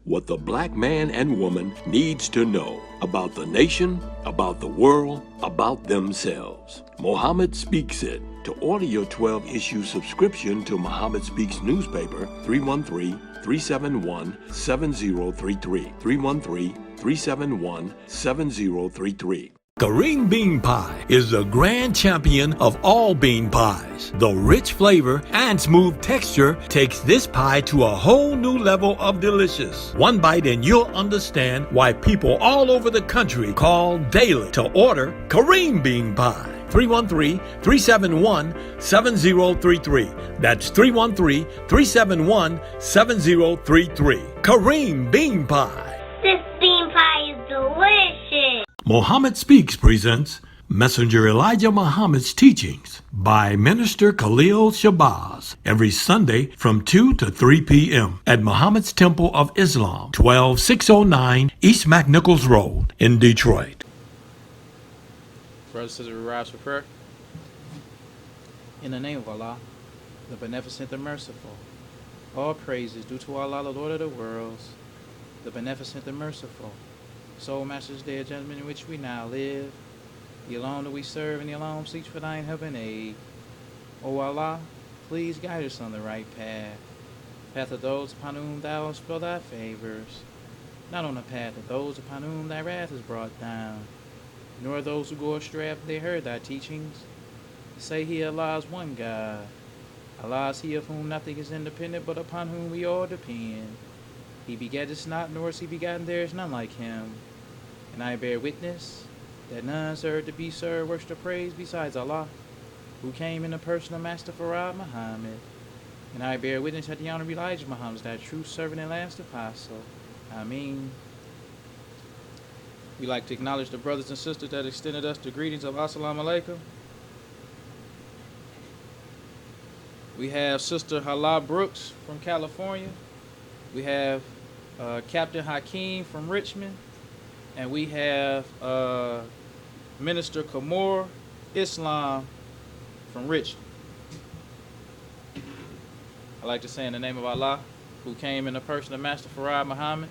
what the black man and woman needs to know about the nation, about the world, about themselves. Muhammad Speaks It. To order your 12-issue subscription to Muhammad Speaks newspaper, 313-371-7033. 313-371-7033. Kareem Bean Pie is the grand champion of all bean pies. The rich flavor and smooth texture takes this pie to a whole new level of delicious. One bite and you'll understand why people all over the country call daily to order Kareem Bean Pie. 313-371-7033. That's 313-371-7033. Kareem Bean Pie. This bean pie is delicious. Muhammad Speaks presents Messenger Elijah Muhammad's Teachings by Minister Khalil Shabazz every Sunday from 2 to 3 p.m. at Muhammad's Temple of Islam, 12609 East McNichols Road in Detroit. Brothers and sisters, we rise for prayer. In the name of Allah, the Beneficent, the Merciful, all praise is due to Allah, the Lord of the worlds, the Beneficent, the Merciful, Soul Master's Day, a judgment in which we now live. The alone that we serve, and the alone seeks for thine help and aid. O Allah, please guide us on the right path of those upon whom thou hast spilled thy favors, not on the path of those upon whom thy wrath is brought down, nor those who go astray after they heard thy teachings. Say he, Allah is one God. Allah is he of whom nothing is independent, but upon whom we all depend. He begetteth not, nor is he begotten, there is none like him. And I bear witness that none served to be served, worship, or praise besides Allah, who came in the person of Master Farad Muhammad. And I bear witness that the Honorable Elijah Muhammad is thy true servant and last apostle. Ameen. We like to acknowledge the brothers and sisters that extended us the greetings of Assalamu Alaikum. We have Sister Hala Brooks from California. We have Captain Hakeem from Richmond. And we have Minister Kamor Islam from Richmond. I'd like to say in the name of Allah, who came in the person of Master Farad Muhammad,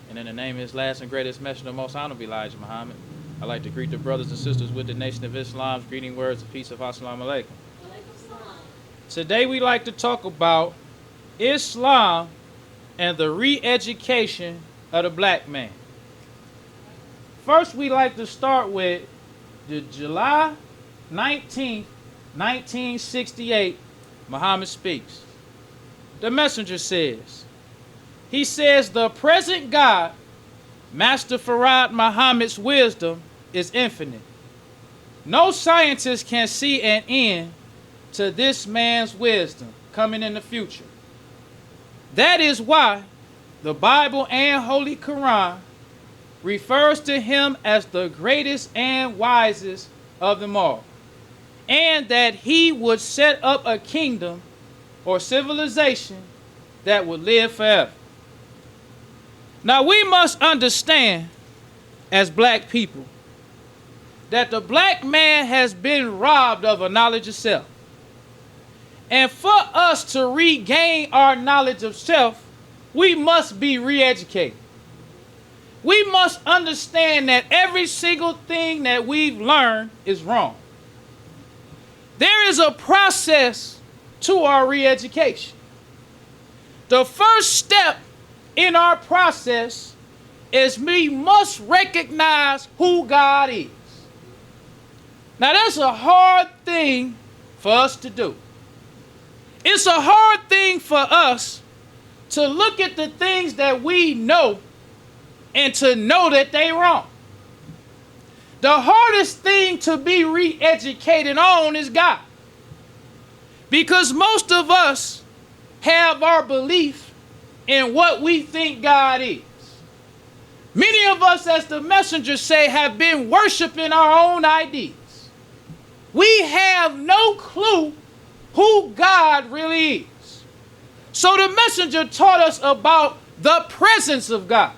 and in the name of his last and greatest messenger, most honorable Elijah Muhammad, I'd like to greet the brothers and sisters with the Nation of Islam's greeting words of peace of Assalamu Alaikum. Today we'd like to talk about Islam and the re-education of the black man. First, we'd like to start with the July 19th, 1968, Muhammad Speaks. The messenger says, he says, the present God, Master Farad Muhammad's wisdom is infinite. No scientist can see an end to this man's wisdom coming in the future. That is why the Bible and Holy Quran refers to him as the greatest and wisest of them all, and that he would set up a kingdom or civilization that would live forever. Now we must understand as black people that the black man has been robbed of a knowledge of self. And for us to regain our knowledge of self, we must be re-educated. We must understand that every single thing that we've learned is wrong. There is a process to our re-education. The first step in our process is we must recognize who God is. Now that's a hard thing for us to do. It's a hard thing for us to look at the things that we know and to know that they're wrong. The hardest thing to be re-educated on is God. Because most of us have our belief in what we think God is. Many of us, as the messenger say, have been worshiping our own ideas. We have no clue who God really is. So the messenger taught us about the presence of God,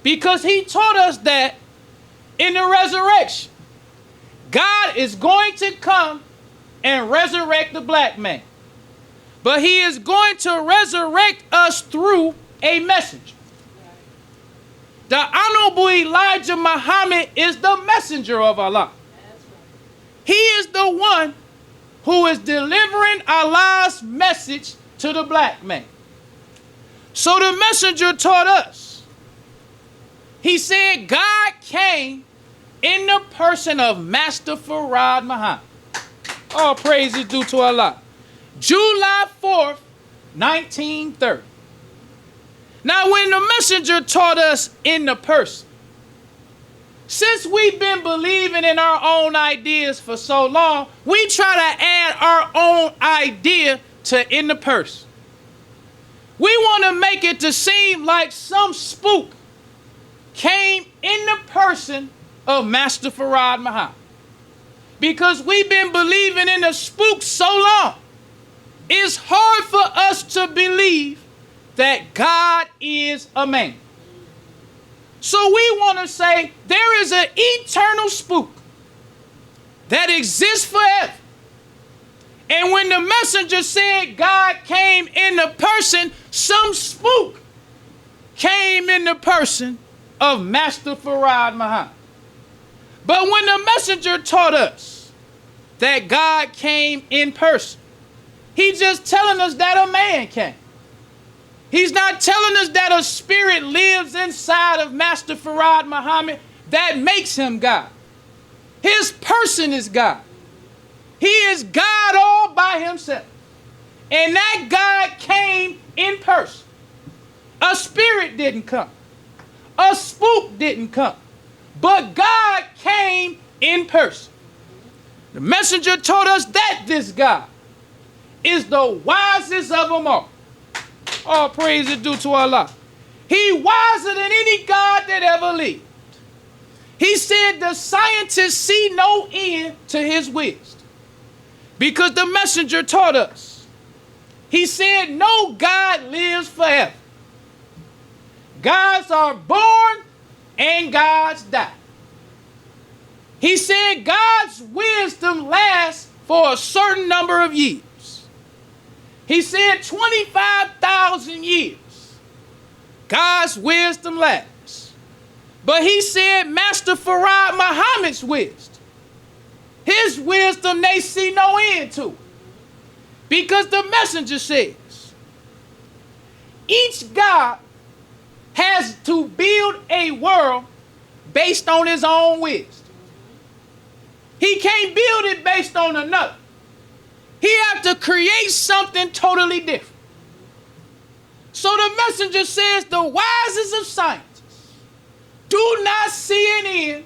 because he taught us that in the resurrection, God is going to come and resurrect the black man. But he is going to resurrect us through a messenger. The Honorable Elijah Muhammad is the messenger of Allah. He is the one who is delivering Allah's message to the black man. So the messenger taught us. He said God came in the person of Master Farad Muhammad. All praise is due to Allah. July 4th, 1930. Now when the messenger taught us in the person, since we've been believing in our own ideas for so long, we try to add our own idea to in the person. We want to make it to seem like some spook came in the person of Master Farad Muhammad. Because we've been believing in the spook so long, it's hard for us to believe that God is a man. So we want to say there is an eternal spook that exists forever. And when the messenger said God came in the person, some spook came in the person of Master Farad Muhammad. But when the messenger taught us that God came in person, he's just telling us that a man came. He's not telling us that a spirit lives inside of Master Farad Muhammad that makes him God. His person is God. He is God all by himself. And that God came in person. A spirit didn't come. A spook didn't come. But God came in person. The messenger told us that this God is the wisest of them all. All praise is due to Allah. He wiser than any God that ever lived. He said the scientists see no end to his wisdom. Because the messenger taught us. He said no God lives forever. Gods are born and gods die. He said God's wisdom lasts for a certain number of years. He said 25,000 years. God's wisdom lasts. But he said Master Farad Muhammad's wisdom. His wisdom they see no end to. Because the messenger says, each God has to build a world based on his own wisdom. He can't build it based on another. He has to create something totally different. So the messenger says the wisest of scientists do not see an end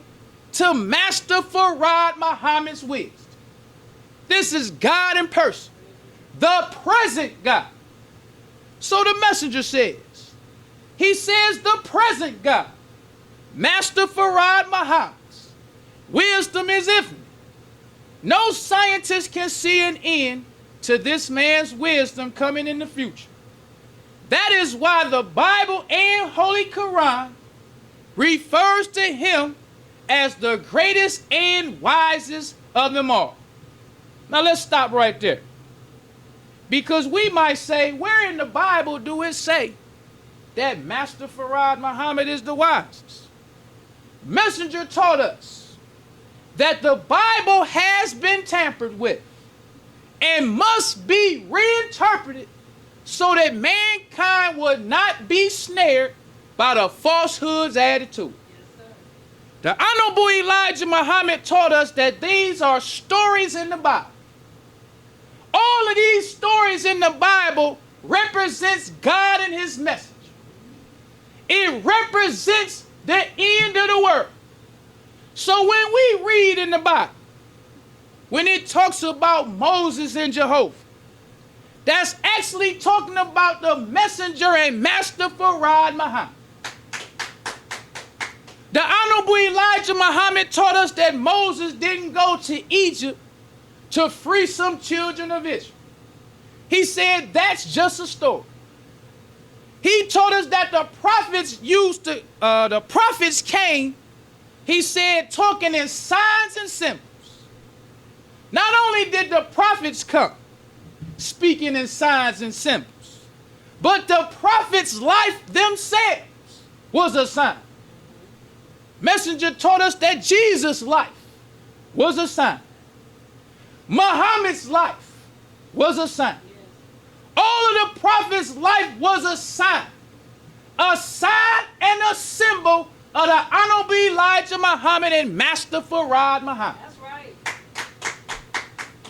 to Master Farad Muhammad's wisdom. This is God in person, the present God. So the messenger says, he says the present God, Master Farad Muhammad's wisdom is infinite. No scientist can see an end to this man's wisdom coming in the future. That is why the Bible and Holy Quran refers to him as the greatest and wisest of them all. Now let's stop right there. Because we might say, where in the Bible do it say that Master Farad Muhammad is the wisest? Messenger taught us that the Bible has been tampered with and must be reinterpreted so that mankind would not be snared by the falsehoods added to it. The Honorable Elijah Muhammad taught us that these are stories in the Bible. All of these stories in the Bible represents God and his message. It represents the end of the world. So when we read in the Bible, when it talks about Moses and Jehovah, that's actually talking about the messenger and Master Farad Muhammad. The Honorable Elijah Muhammad taught us that Moses didn't go to Egypt to free some children of Israel. He said that's just a story. He told us that the prophets came, he said, talking in signs and symbols. Not only did the prophets come speaking in signs and symbols, but the prophets' life themselves was a sign. Messenger taught us that Jesus' life was a sign. Muhammad's life was a sign. All of the prophets' life was a sign and a symbol of the Honorable Elijah Muhammad and Master Farad Muhammad. That's right.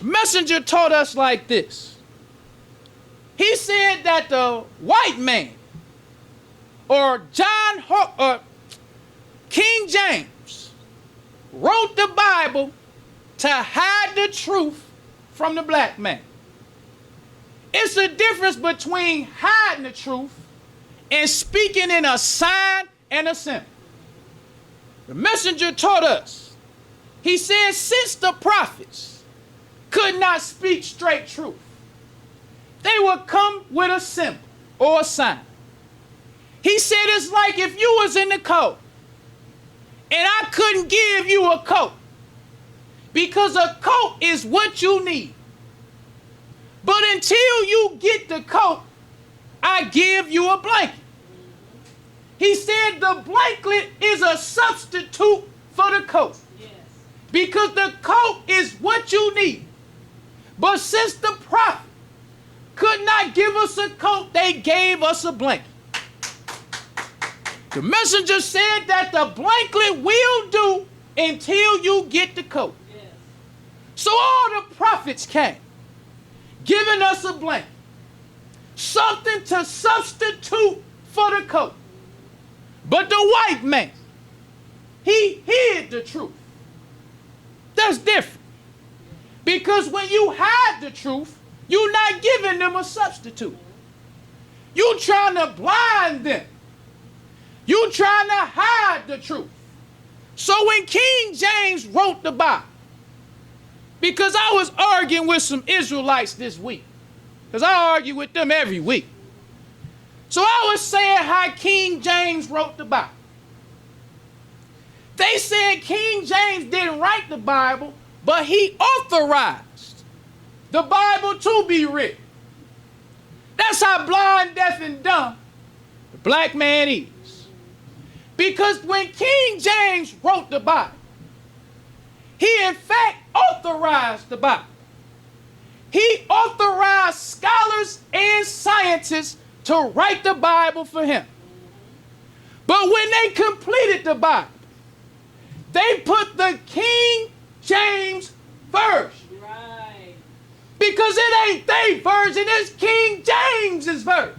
Messenger taught us like this. He said that the white man, or King James, wrote the Bible to hide the truth from the black man. It's a difference between hiding the truth and speaking in a sign and a symbol. The messenger taught us. He said since the prophets could not speak straight truth, they would come with a symbol or a sign. He said it's like if you was in the coat and I couldn't give you a coat because a coat is what you need. But until you get the coat, I give you a blanket. He said the blanket is a substitute for the coat. Yes. Because the coat is what you need. But since the prophet could not give us a coat, they gave us a blanket. The messenger said that the blanket will do until you get the coat. Yes. So all the prophets came, giving us a blanket, something to substitute for the coat. But the white man, he hid the truth. That's different. Because when you hide the truth, you're not giving them a substitute. You're trying to blind them. You're trying to hide the truth. So when King James wrote the Bible, because I was arguing with some Israelites this week, because I argue with them every week. So I was saying how King James wrote the Bible. They said King James didn't write the Bible, but he authorized the Bible to be written. That's how blind, deaf, and dumb the black man is. Because when King James wrote the Bible, he in fact authorized the Bible. He authorized scholars and scientists to write the Bible for him. But when they completed the Bible, they put the King James version. Right. Because it ain't their version, it's King James's version.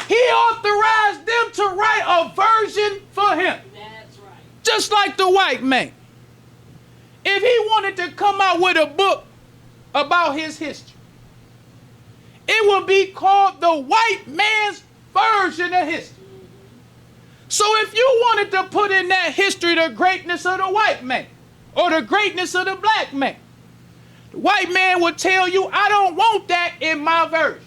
He authorized them to write a version for him. That's right. Just like the white man. If he wanted to come out with a book about his history, it would be called the white man's version of history. So if you wanted to put in that history the greatness of the white man or the greatness of the black man, the white man would tell you, I don't want that in my version.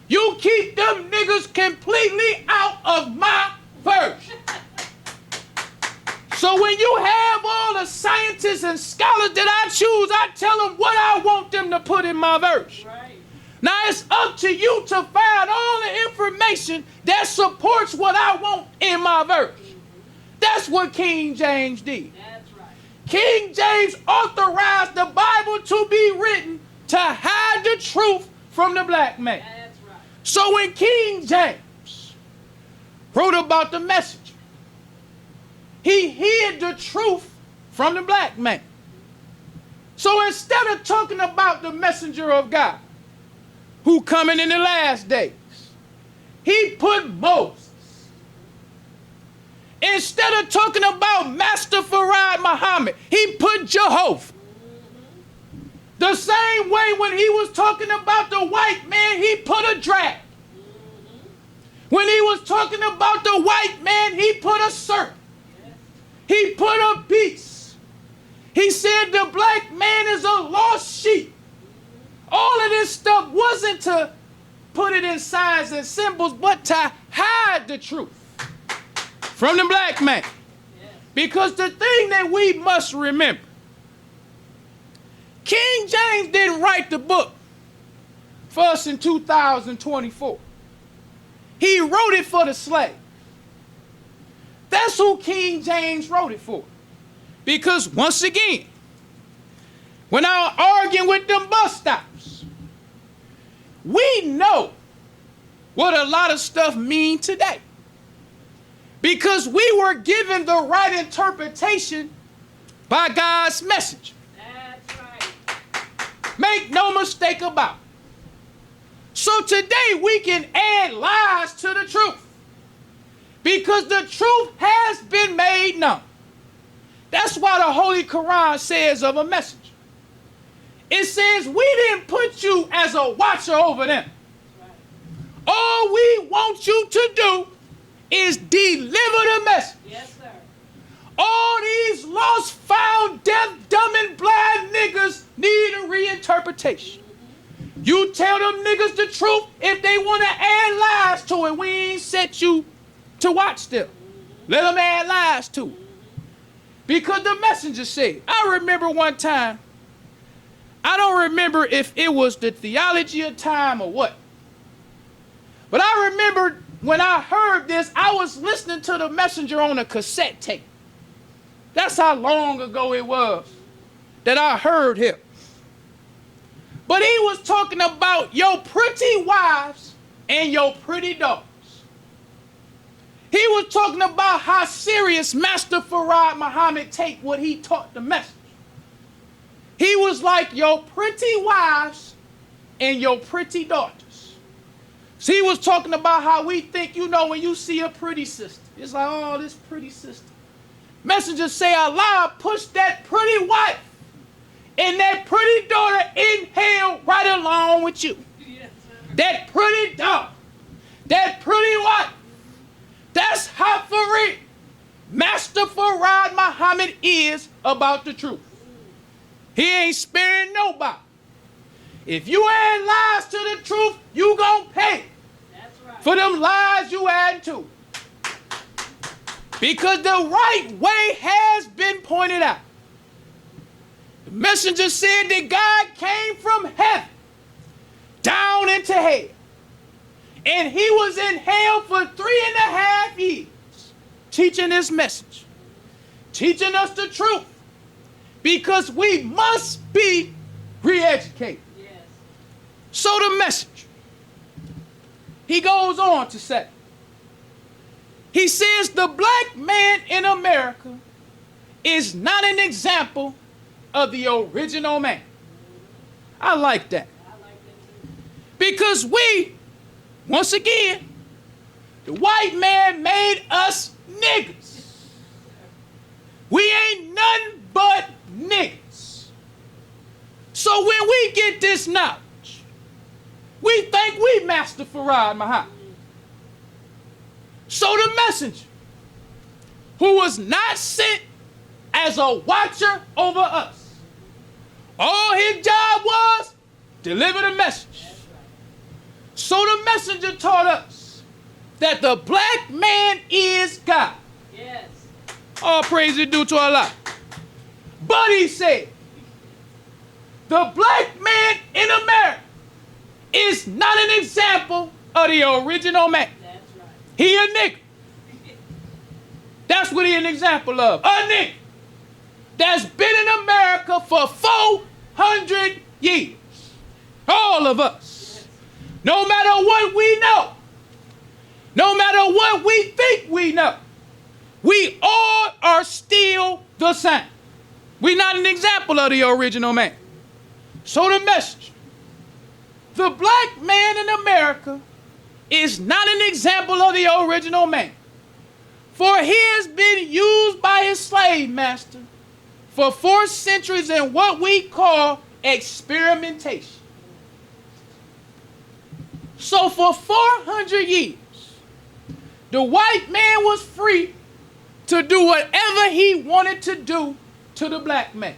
You keep them niggas completely out of my version. So when you have all the scientists and scholars that I choose, I tell them what I want them to put in my version. Right. Now it's up to you to find all the information that supports what I want in my version. That's what King James did. That's right. King James authorized the Bible to be written to hide the truth from the black man. That's right. So when King James wrote about the messenger, he hid the truth from the black man. So instead of talking about the messenger of God, who coming in the last days, he put Moses. Instead of talking about Master Farad Muhammad, he put Jehovah. The same way when he was talking about the white man, he put a dragon. When he was talking about the white man, he put a serpent. He put a beast. He said the black man is a lost sheep. All of this stuff wasn't to put it in signs and symbols, but to hide the truth from the black man. Because the thing that we must remember, King James didn't write the book for us in 2024. He wrote it for the slave. That's who King James wrote it for. Because once again, when I was arguing with them bus stops, we know what a lot of stuff mean today. Because we were given the right interpretation by God's messenger. That's right. Make no mistake about it. So today we can add lies to the truth. Because the truth has been made known. That's why the Holy Quran says of a messenger. It says, we didn't put you as a watcher over them. All we want you to do is deliver the message. Yes, sir. All these lost, found, deaf, dumb, and blind niggas need a reinterpretation. You tell them niggas the truth. If they want to add lies to it, we ain't set you to watch them. Let them add lies to it. Because the messenger said, I remember one time, I don't remember if it was the theology of time or what, but I remember when I heard this, I was listening to the messenger on a cassette tape. That's how long ago it was that I heard him. But he was talking about your pretty wives and your pretty daughters. He was talking about how serious Master Farad Muhammad take what he taught the message. He was like, your pretty wives and your pretty daughters. So he was talking about how we think, you know, when you see a pretty sister, it's like, oh, this pretty sister. Messengers say Allah pushed that pretty wife and that pretty daughter in hell right along with you. Yes, That pretty daughter, that pretty wife, that's how for real Master Farad Muhammad is about the truth. He ain't sparing nobody. If you add lies to the truth, you gonna pay that's right. for them lies you add to it. Because the right way has been pointed out. The messenger said that God came from heaven down into hell. And he was in hell for 3.5 years teaching this message, teaching us the truth, because we must be re-educated. Yes. So the messenger, he goes on to say, he says the black man in America is not an example of the original man. I like that. I like that too. Because we, once again, the white man made us niggas. We ain't nothing but niggas. So when we get this knowledge, we think we Master Farad Muhammad. So the messenger, who was not sent as a watcher over us, all his job was deliver the message. So the messenger taught us that the black man is God. Yes. All praise is due to Allah. But he said, the black man in America is not an example of the original man. That's right. He a nigga. That's what he an example of. A nigga that's been in America for 400 years. All of us. No matter what we know, no matter what we think we know, we all are still the same. We're not an example of the original man. So the message, the black man in America is not an example of the original man. For he has been used by his slave master for 4 centuries in what we call experimentation. So for 400 years, the white man was free to do whatever he wanted to do to the black man.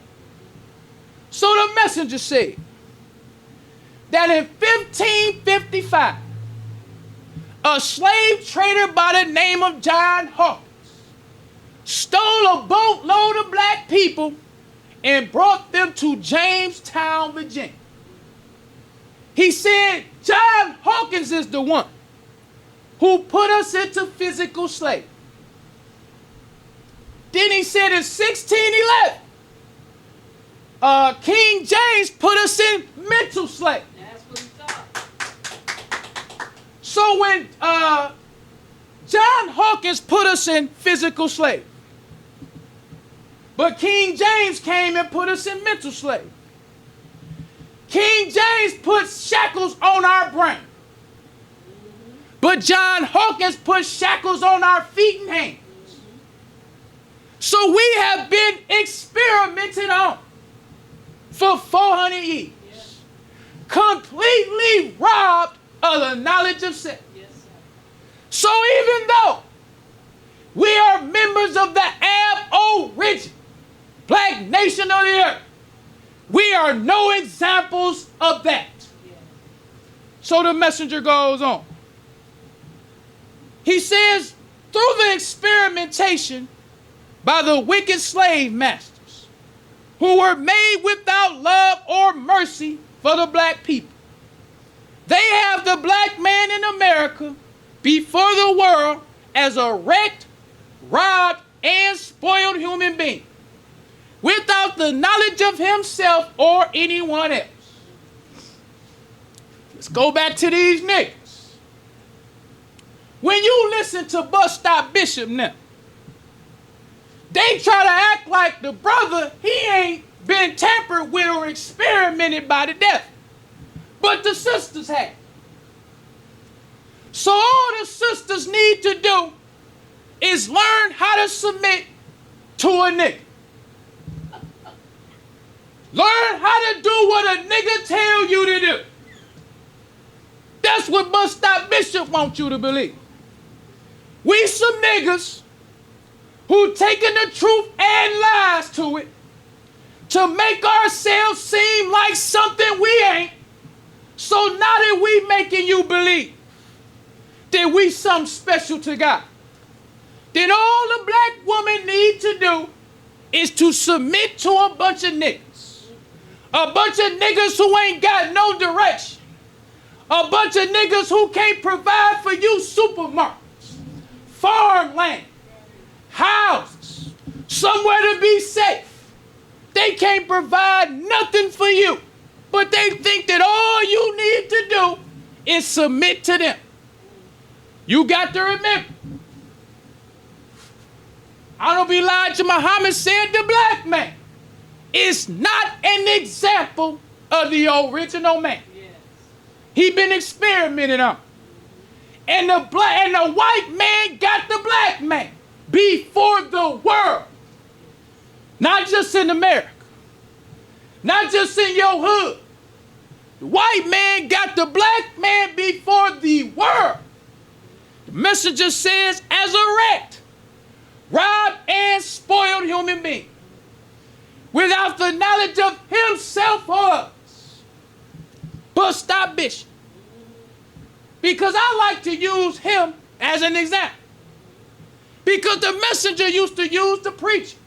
So the messenger said that in 1555, a slave trader by the name of John Hawkins stole a boatload of black people and brought them to Jamestown, Virginia. He said John Hawkins is the one who put us into physical slavery. Then he said in 1611, King James put us in mental slavery. That's what he thought. So when John Hawkins put us in physical slavery, but King James came and put us in mental slavery. King James put shackles on our brain, but John Hawkins put shackles on our feet and hands. So we have been experimented on for 400 years, completely robbed of the knowledge of self. Yes, sir. So even though we are members of the aboriginal black nation of the earth, we are no examples of that. Yeah. So the messenger goes on. He says, through the experimentation by the wicked slave masters who were made without love or mercy for the black people, they have the black man in America before the world as a wrecked, robbed, and spoiled human being without the knowledge of himself or anyone else. Let's go back to these niggas. When you listen to Bus Stop Bishop now, they try to act like the brother, he ain't been tampered with or experimented by the devil. But the sisters have. So all the sisters need to do is learn how to submit to a nigga. Learn how to do what a nigga tell you to do. That's what Bus Stop Bishop wants you to believe. We some niggas who taking the truth and lies to it to make ourselves seem like something we ain't. So now that we making you believe that we something special to God, then all the black woman need to do is to submit to a bunch of niggas. A bunch of niggas who ain't got no direction. A bunch of niggas who can't provide for you supermarkets, farmland, houses, somewhere to be safe. They can't provide nothing for you, but they think that all you need to do is submit to them. You got to remember, I don't be lying to Muhammad said the black man is not an example of the original man. Yes. He been experimented on. And the white man got the black man before the world. Not just in America. Not just in your hood. The white man got the black man before the world. The messenger says, as a wrecked, robbed, and spoiled human being, without the knowledge of himself or others. But stop Bishop. Because I like to use him as an example. Because the messenger used to use the preacher.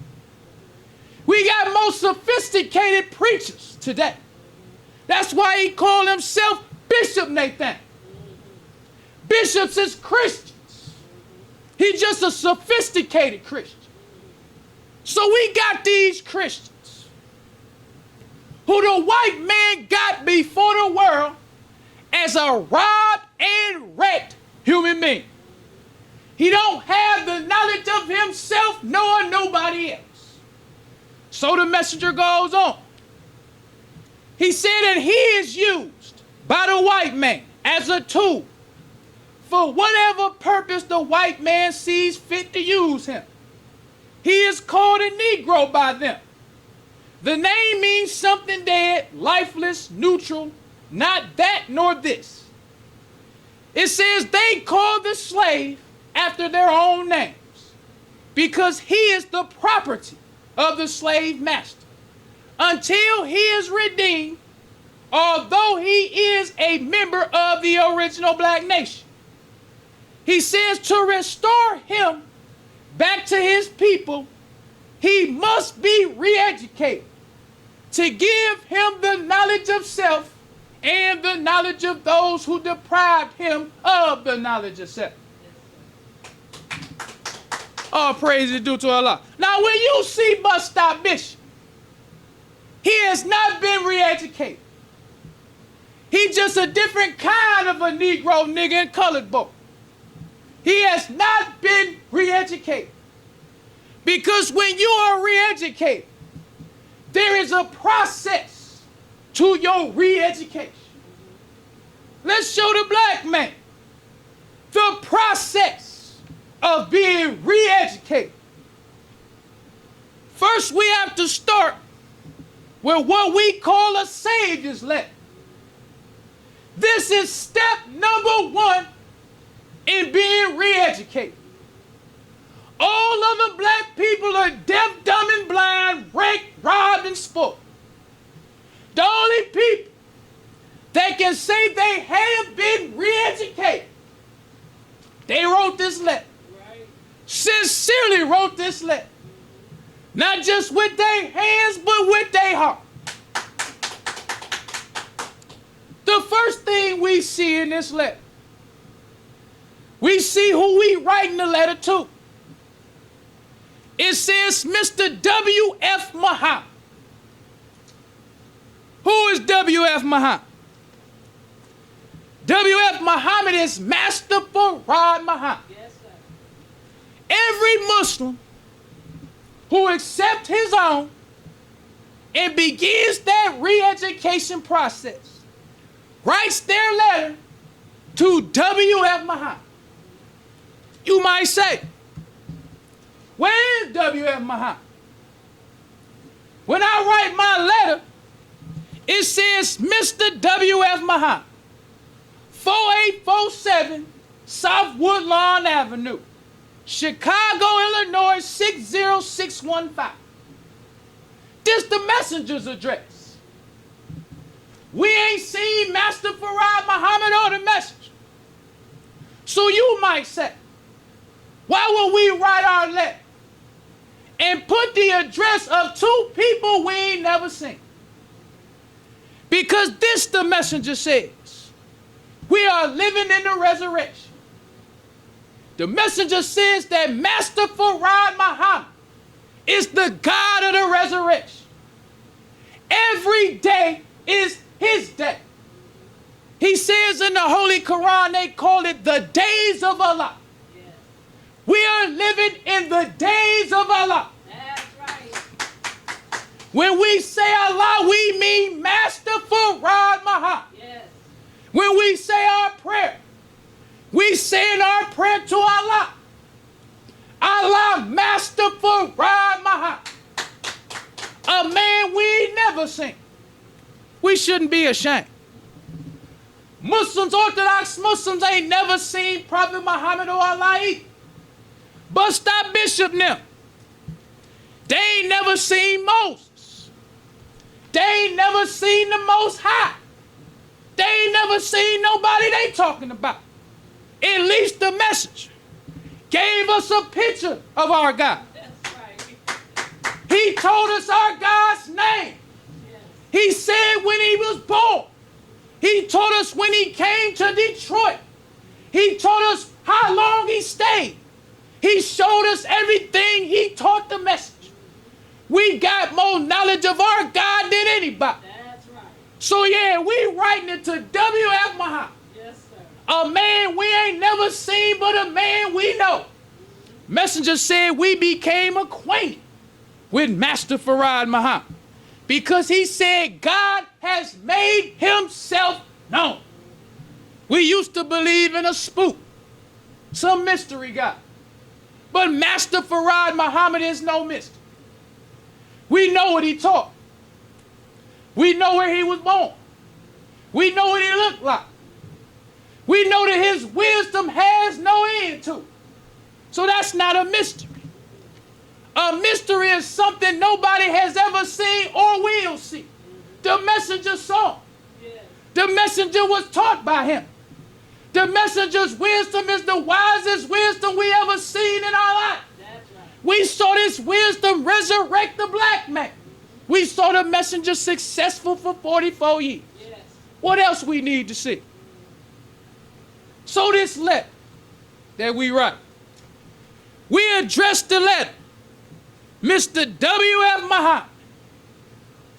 We got more sophisticated preachers today. That's why he called himself Bishop Nathan. Bishops is Christians. He's just a sophisticated Christian. So we got these Christians who the white man got before the world as a robbed and wrecked human being. He don't have the knowledge of himself nor nobody else. So the messenger goes on. He said that he is used by the white man as a tool for whatever purpose the white man sees fit to use him. He is called a Negro by them. The name means something dead, lifeless, neutral, not that nor this. It says they call the slave after their own names because he is the property of the slave master until he is redeemed, although he is a member of the original black nation. He says to restore him back to his people, he must be re-educated to give him the knowledge of self and the knowledge of those who deprived him of the knowledge of self. All praise is due to Allah. Now, when you see Bustop Bishop, he has not been re-educated. He's just a different kind of a Negro nigga and colored boy. He has not been re-educated. Because when you are re-educated, there is a process to your re-education. Let's show the black man the process of being re-educated. First, we have to start with what we call a Savior's letter. This is step number 1 in being re-educated. All other black people are deaf, dumb, and blind, raped, robbed, and spoiled. The only people that can say they have been re-educated, they wrote this letter. Right. Sincerely wrote this letter. Not just with their hands, but with their heart. The first thing we see in this letter, we see who we writing the letter to. It says Mr. W.F. Muhammad. Who is W.F. Muhammad? W.F. Muhammad is Master Farad Muhammad. Yes, sir. Every Muslim who accepts his own and begins that re-education process writes their letter to W.F. Muhammad. You might say, where is W.F. Muhammad? When I write my letter, it says Mr. W.F. Muhammad, 4847 South Woodlawn Avenue, Chicago, Illinois, 60615. This the messenger's address. We ain't seen Master Farad Muhammad or the messenger. So you might say, why would we write our letter and put the address of 2 people we ain't never seen? Because this the messenger says, we are living in the resurrection. The messenger says that Master Farad Muhammad is the God of the resurrection. Every day is his day. He says in the Holy Quran, they call it the days of Allah. Yes. We are living in the days of Allah. That's right. When we say Allah, we mean Master Farad Muhammad. Yes. When we say our prayer, we saying our prayer to Allah. Allah, Master Farad Muhammad. A man we ain't never seen. We shouldn't be ashamed. Muslims, Orthodox Muslims, ain't never seen Prophet Muhammad or Allah either. Bustop Bishop now. They ain't never seen Moses. They ain't never seen the Most High. They ain't never seen nobody they talking about. At least the messenger gave us a picture of our God. That's right. He told us our God's name. Yes. He said when he was born. He told us when he came to Detroit. He told us how long he stayed. He showed us everything he taught the message. We got more knowledge of our God than anybody. That's right. So yeah, we writing it to W.F. Muhammad. Yes, sir. A man we ain't never seen, but a man we know. Messenger said we became acquainted with Master Farad Muhammad because he said God has made himself known. We used to believe in a spook, some mystery God. But Master Farad Muhammad is no mystery. We know what he taught. We know where he was born. We know what he looked like. We know that his wisdom has no end to it. So that's not a mystery. A mystery is something nobody has ever seen or will see. The messenger saw. Yes. The messenger was taught by him. The messenger's wisdom is the wisest wisdom we ever seen in our life. That's right. We saw this wisdom resurrect the black man. We saw the messenger successful for 44 years. Yes. What else we need to see? So this letter that we write, we address the letter, Mr. W.F. Muhammad,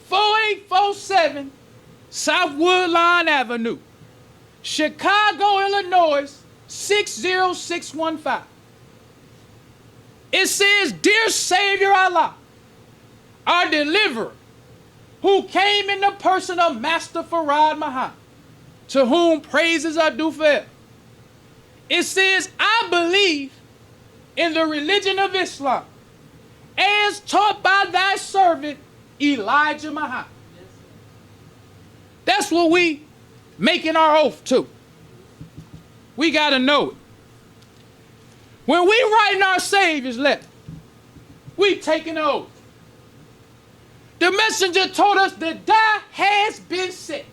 4847 South Woodline Avenue, Chicago, Illinois, 60615. It says, Dear Savior Allah, our deliverer, who came in the person of Master Farad Muhammad, to whom praises are due forever. It says, I believe in the religion of Islam, as taught by thy servant Elijah Muhammad. That's what we making our oath to. We got to know it. When we writing our Savior's letter, we taking an oath. The messenger told us that die has been set.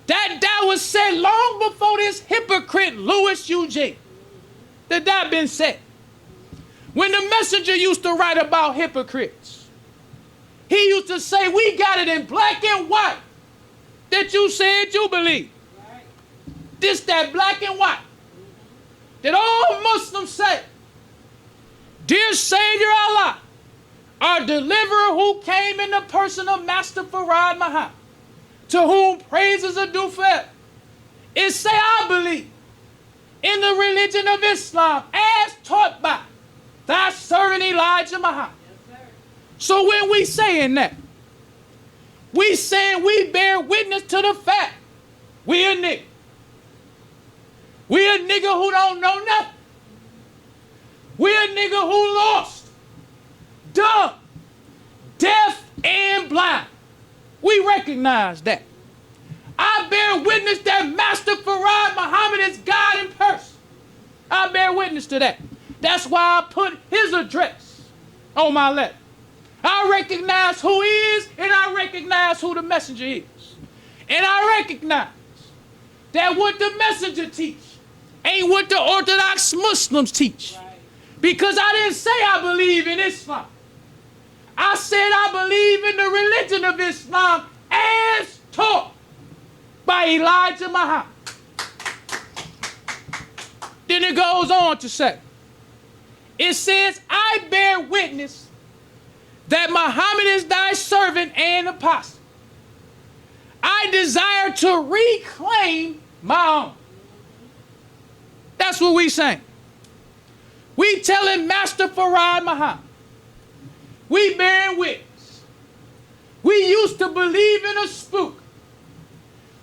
That die was set long before this hypocrite Louis Eugene. The die been set. When the messenger used to write about hypocrites, he used to say, we got it in black and white that you said you believe. Right. This, that black and white. That all Muslims say, Dear Savior Allah, our deliverer who came in the person of Master Farad Muhammad, to whom praises are due forever. It say, I believe in the religion of Islam as taught by thy servant Elijah Muhammad. Yes, so when we saying that, we saying we bear witness to the fact we a nigga. We a nigga who don't know nothing. We a nigga who lost, dumb, deaf, and blind. We recognize that. I bear witness that Master Farad Muhammad is God in person. I bear witness to that. That's why I put his address on my letter. I recognize who he is, and I recognize who the messenger is. And I recognize that what the messenger teach ain't what the Orthodox Muslims teach. Right. Because I didn't say I believe in Islam. I said I believe in the religion of Islam as taught by Elijah Muhammad. Then it goes on to say, it says, I bear witness that Muhammad is thy servant and apostle. I desire to reclaim my own. That's what we saying. We telling Master Farad Muhammad, we bearing witness. We used to believe in a spook.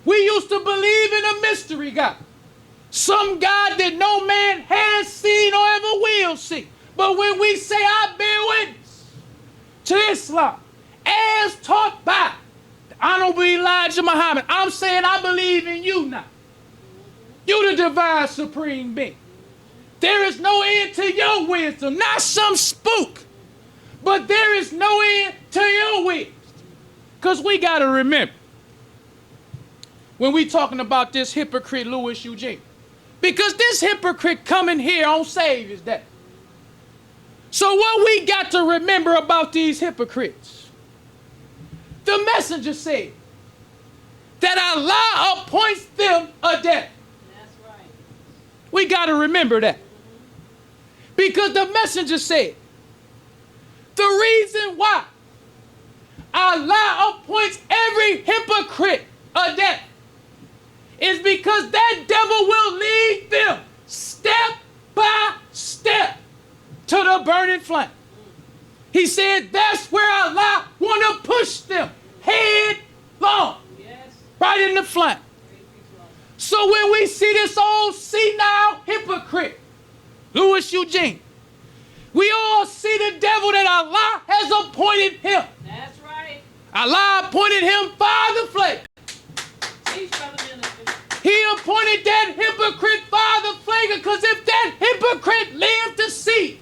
We used to believe in a mystery God. Some God that no man has seen or ever will see. But when we say I bear witness to Islam as taught by the Honorable Elijah Muhammad, I'm saying I believe in you now. You the divine supreme being. There is no end to your wisdom, not some spook. But there is no end to your wisdom. Because we got to remember, when we talking about this hypocrite Louis Eugene, because this hypocrite coming here on Savior's Day. So what we got to remember about these hypocrites? The messenger said that Allah appoints them a death. That's right. We got to remember that. Because the messenger said, the reason why Allah appoints every hypocrite a death is because that devil will lead them step by step to the burning flame. He said that's where Allah want to push them headlong, yes, right in the flame. So when we see this old senile hypocrite, Louis Eugene, we all see the devil that Allah has appointed him. That's right. Allah appointed him Father Flake. He appointed that hypocrite Father Flager, because if that hypocrite lived to see,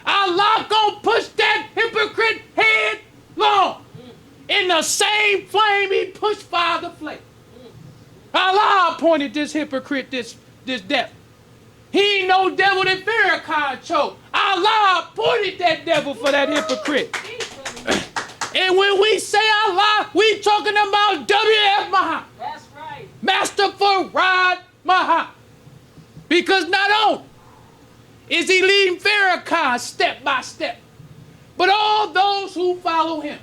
Allah gonna push that hypocrite headlong in the same flame he pushed Father Flager. Allah appointed this hypocrite this devil. He ain't no devil that Farrakhan chose. Allah appointed that devil for that hypocrite. And when we say Allah, we talking about W.F. Muhammad. That's right. Master Farad Muhammad. Because not only is he leading Farrakhan step by step, but all those who follow him,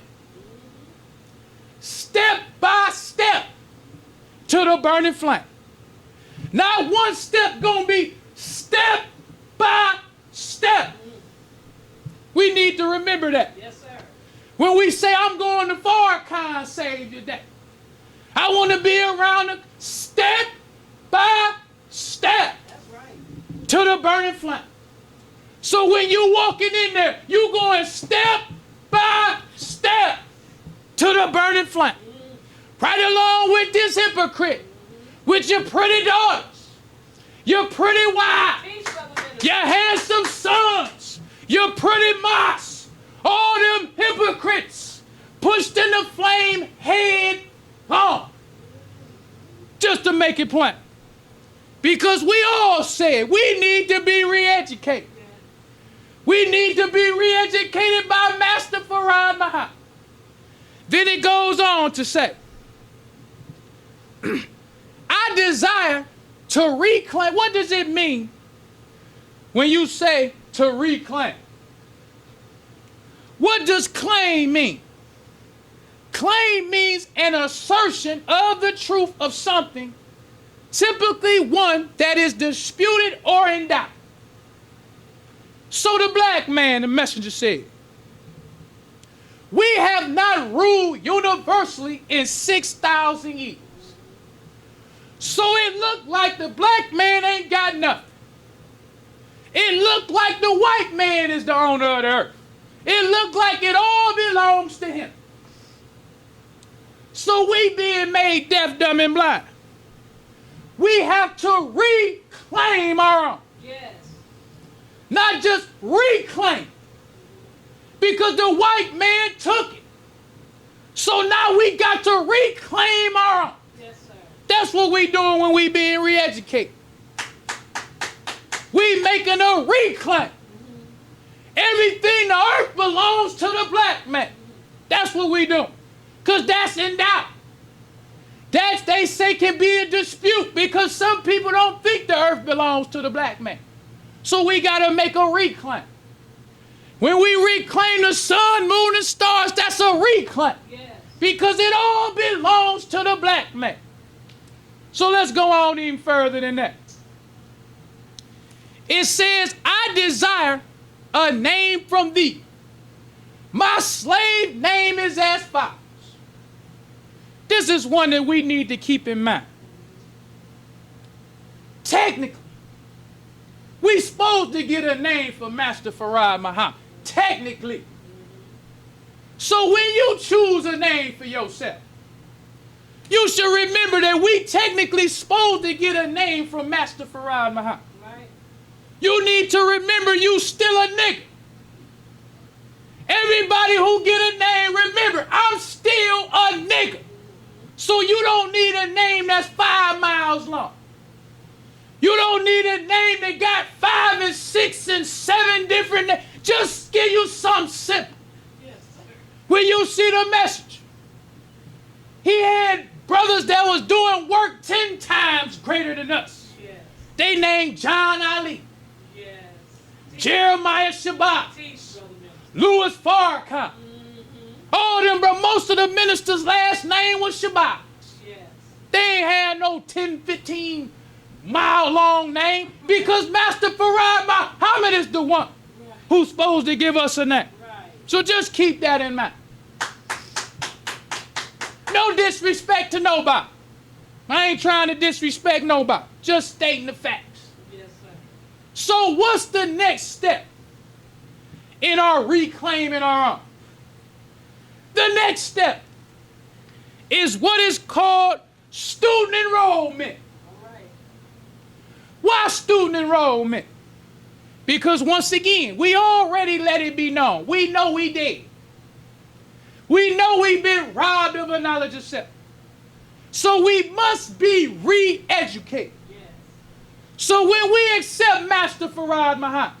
step by step to the burning flame. Not one step gonna be step by step. We need to remember that. Yes, sir. When we say, I'm going to Farrakhan Savior Day, I want to be around the step by step That's right. to the burning flame. So when you walking in there, you going step by step to the burning flame. Right along with this hypocrite, with your pretty daughters, your pretty wives, Teach, brother minister. your handsome sons, your pretty moss, all them hypocrites pushed in the flame head on. Just to make it plain. Because we all said we need to be re-educated. We need to be re-educated by Master Farad Muhammad. Then it goes on to say, I desire to reclaim. What does it mean when you say to reclaim? What does claim mean? Claim means an assertion of the truth of something, typically one that is disputed or in doubt. So the black man, the messenger said, we have not ruled universally in 6,000 years. So it looked like the black man ain't got nothing. It looked like the white man is the owner of the earth. It looked like it all belongs to him. So we being made deaf, dumb, and blind. We have to reclaim our own. Yes. Not just reclaim. Because the white man took it. So now we got to reclaim our own. Yes, sir. That's what we doing when we being re-educated. We making a reclaim. Everything the earth belongs to the black man. That's what we do. Because that's in doubt. That they say can be a dispute because some people don't think the earth belongs to the black man. So we got to make a reclaim. When we reclaim the sun, moon, and stars, that's a reclaim. Yes. Because it all belongs to the black man. So let's go on even further than that. It says, I desire a name from thee. My slave name is as follows. This is one that we need to keep in mind. Technically, we supposed to get a name for Master Farad Muhammad. Technically. So when you choose a name for yourself, you should remember that we technically supposed to get a name from Master Farad Muhammad. Right. You need to remember you still a nigga. Everybody who get a name, remember, I'm still a nigga. So you don't need a name that's 5 miles long. You don't need a name that got 5 and 6 and 7 different names. Just give you something simple. Yes, sir. When you see the message, he had brothers that was doing work 10 times greater than us. Yes. They named John Ali, Yes. Jeremiah Shabazz, Teach, brother minister. Louis Farrakhan. All them, bro, most of the ministers' last name was Shabazz. Yes. They ain't had no 10, 15 mile long name because Master Farad Muhammad is the one who's supposed to give us a name. Right. So just keep that in mind. No disrespect to nobody. I ain't trying to disrespect nobody. Just stating the facts. Yes, sir. So what's the next step in our reclaiming our own? The next step is what is called student enrollment. All right. Why student enrollment? Because once again, we already let it be known. We know we did. We know we've been robbed of a knowledge of self. So we must be re-educated. Yes. So when we accept Master Farad Muhammad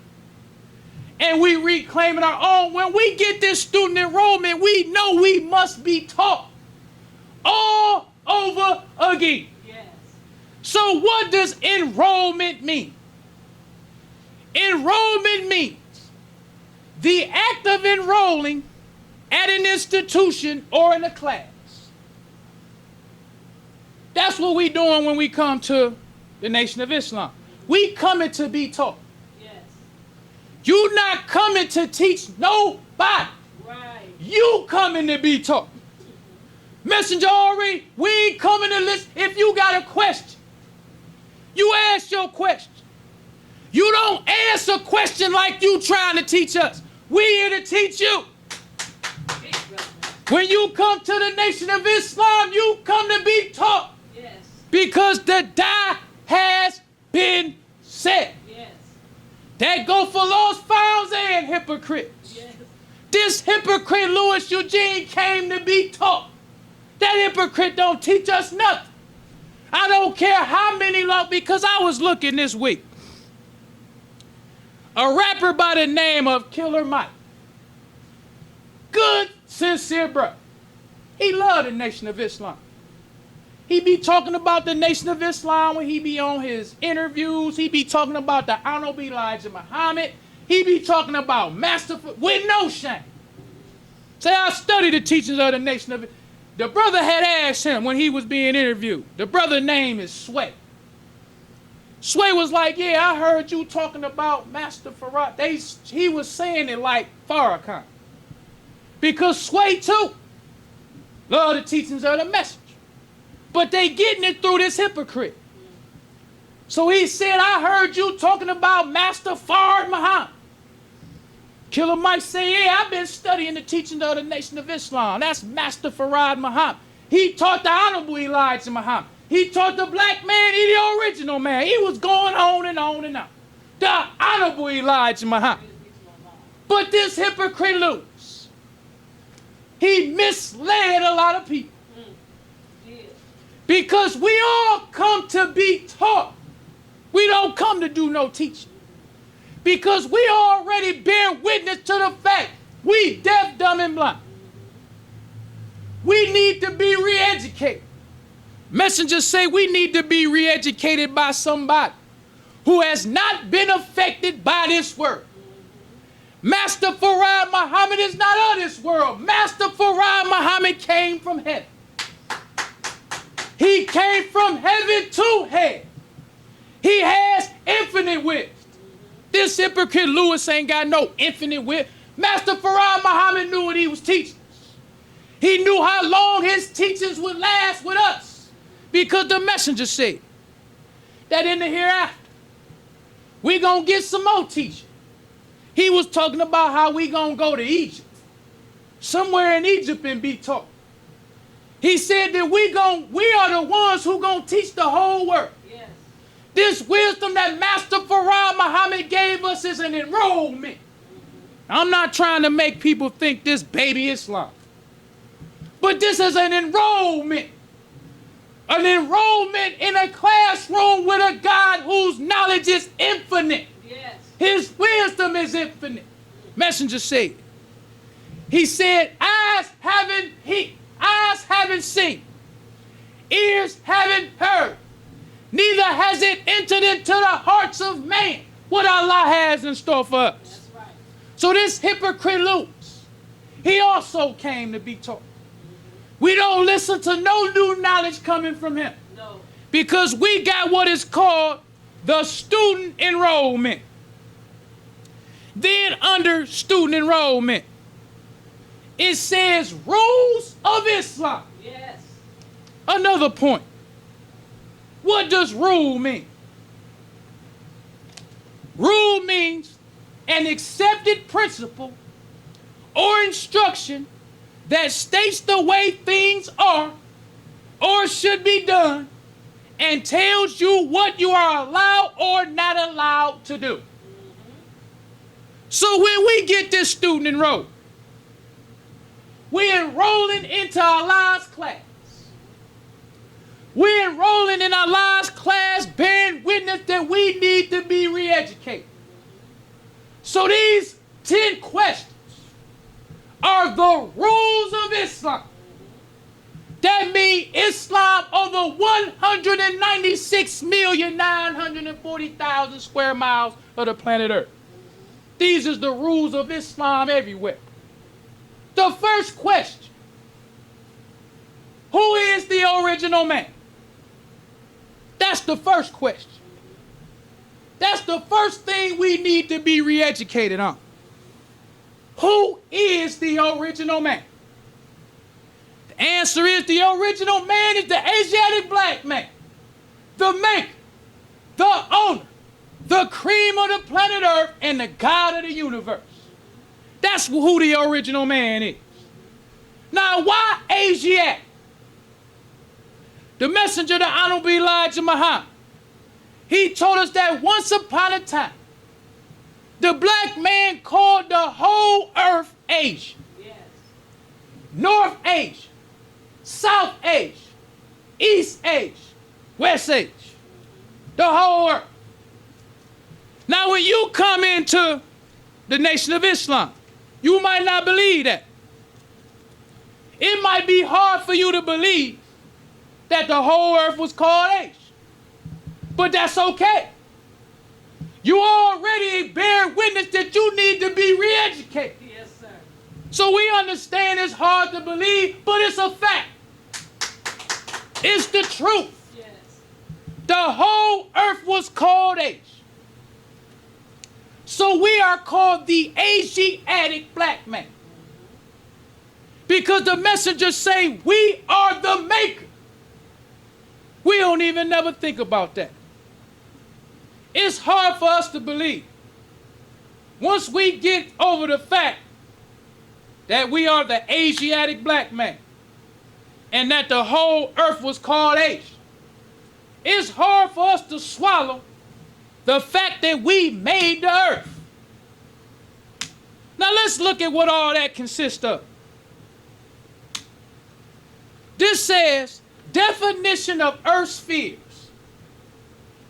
and we reclaiming our own, when we get this student enrollment, we know we must be taught all over again. Yes. So what does enrollment mean? Enrollment means the act of enrolling at an institution or in a class. That's what we doing when we come to the Nation of Islam. We coming to be taught. Yes. You not coming to teach nobody. Right. You coming to be taught. Messenger already, we ain't coming to listen. If you got a question, you ask your question. You don't ask a question like you trying to teach us. We here to teach you. Big brother. When you come to the Nation of Islam, you come to be taught. Yes. Because the die has been set. Yes. That go for lost fowls and hypocrites. Yes. This hypocrite Louis Eugene came to be taught. That hypocrite don't teach us nothing. I don't care how many long, because I was looking this week. A rapper by the name of Killer Mike. Good, sincere brother. He loved the Nation of Islam. He be talking about the Nation of Islam when he be on his interviews. He be talking about the Honorable Elijah Muhammad. He be talking about Master with no shame. Say, I study the teachings of the Nation of Islam. The brother had asked him when he was being interviewed. The brother's name is Sway. Sway was like, yeah, I heard you talking about Master Farad. He was saying it like Farrakhan. Because Sway too love the teachings of the message. But they getting it through this hypocrite. So he said, I heard you talking about Master Farad Muhammad. Killer Mike said, yeah, I've been studying the teachings of the Nation of Islam. That's Master Farad Muhammad. He taught the Honorable Elijah Muhammad. He taught the black man, he the original man. He was going on and on and on. The Honorable Elijah Muhammad. But this hypocrite Louis, he misled a lot of people. Yeah. Because we all come to be taught. We don't come to do no teaching. Because we already bear witness to the fact we deaf, dumb, and blind. We need to be re-educated. Messengers say we need to be re-educated by somebody who has not been affected by this world. Master Farad Muhammad is not of this world. Master Farad Muhammad came from heaven. He came from heaven to hell. He has infinite wisdom. This hypocrite Louis ain't got no infinite wisdom. Master Farad Muhammad knew what he was teaching us. He knew how long his teachings would last with us. Because the messenger said that in the hereafter, we gonna get some more teaching. He was talking about how we gonna go to Egypt. Somewhere in Egypt and be taught. He said that we are the ones who gonna teach the whole world. Yes. This wisdom that Master Farad Muhammad gave us is an enrollment. I'm not trying to make people think this baby Islam. But this is an enrollment. An enrollment in a classroom with a God whose knowledge is infinite. Yes. His wisdom is infinite. Messenger said. He said, eyes haven't seen, ears haven't heard, neither has it entered into the hearts of man what Allah has in store for us. That's right. So this hypocrite Louis, he also came to be taught. We don't listen to no new knowledge coming from him. No. Because we got what is called the student enrollment. Then under student enrollment, it says rules of Islam. Yes. Another point. What does rule mean? Rule means an accepted principle or instruction that states the way things are or should be done and tells you what you are allowed or not allowed to do. So when we get this student enrolled, we're enrolling into Allah's class. We're enrolling in Allah's class, bearing witness that we need to be re-educated. So these 10 questions are the rules of Islam. That means Islam over 196,940,000 square miles of the planet Earth. These is the rules of Islam everywhere. The first question, who is the original man? That's the first question. That's the first thing we need to be re-educated on. Who is the original man? The answer is the original man is the Asiatic black man, the maker, the owner, the cream of the planet Earth, and the God of the universe. That's who the original man is. Now, why Asiatic? The messenger, the Honorable Elijah Muhammad, he told us that once upon a time, the black man called the whole earth Asia. Yes. North Asia, South Asia, East Asia, West Asia. The whole earth. Now when you come into the Nation of Islam, you might not believe that. It might be hard for you to believe that the whole earth was called Asia. But that's okay. You already bear witness that you need to be re-educated. Yes, sir. So we understand it's hard to believe, but it's a fact. It's the truth. Yes. The whole earth was called Asia. So we are called the Asiatic black man. Because the messengers say we are the maker. We don't even never think about that. It's hard for us to believe. Once we get over the fact that we are the Asiatic black man and that the whole earth was called Asia, it's hard for us to swallow the fact that we made the earth. Now let's look at what all that consists of. This says, definition of earth spheres.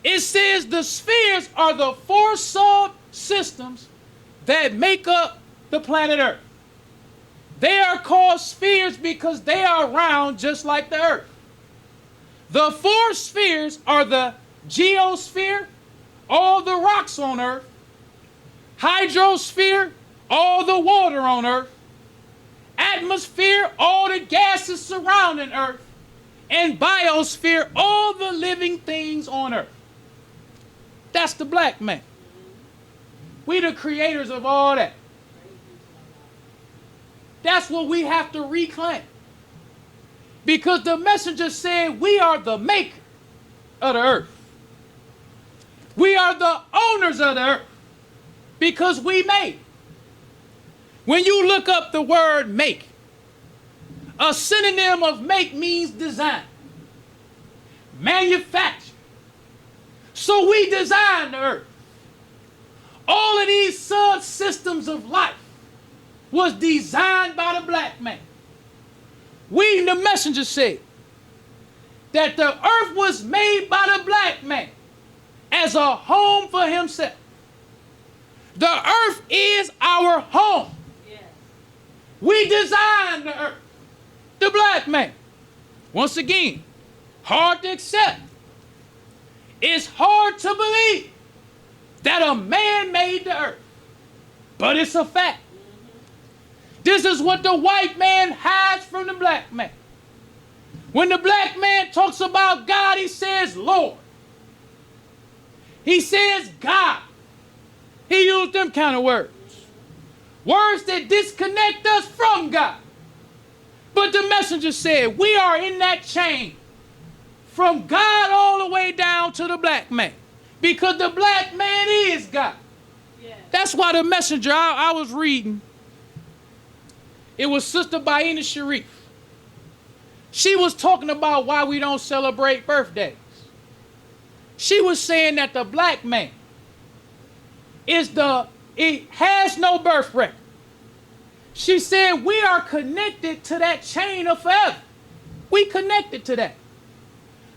It says the spheres are the 4 subsystems that make up the planet Earth. They are called spheres because they are round just like the Earth. The 4 spheres are the geosphere, all the rocks on Earth, hydrosphere, all the water on Earth, atmosphere, all the gases surrounding Earth, and biosphere, all the living things on Earth. That's the black man. We the creators of all that. That's what we have to reclaim. Because the messenger said we are the maker of the earth. We are the owners of the earth because we made it. When you look up the word make, a synonym of make means design, manufacture. So we designed the earth. All of these subsystems of life was designed by the black man. We, the messenger, said that the earth was made by the black man as a home for himself. The earth is our home. Yes. We designed the earth. The black man. Once again, hard to accept. It's hard to believe that a man made the earth. But it's a fact. This is what the white man hides from the black man. When the black man talks about God, he says Lord. He says God. He used them kind of words. Words that disconnect us from God. But the messenger said we are in that chain from God all the way down to the black man. Because the black man is God. Yes. That's why the messenger I was reading, it was Sister Baina Sharif. She was talking about why we don't celebrate birthdays. She was saying that the black man it has no birth record. She said we are connected to that chain of forever. We connected to that.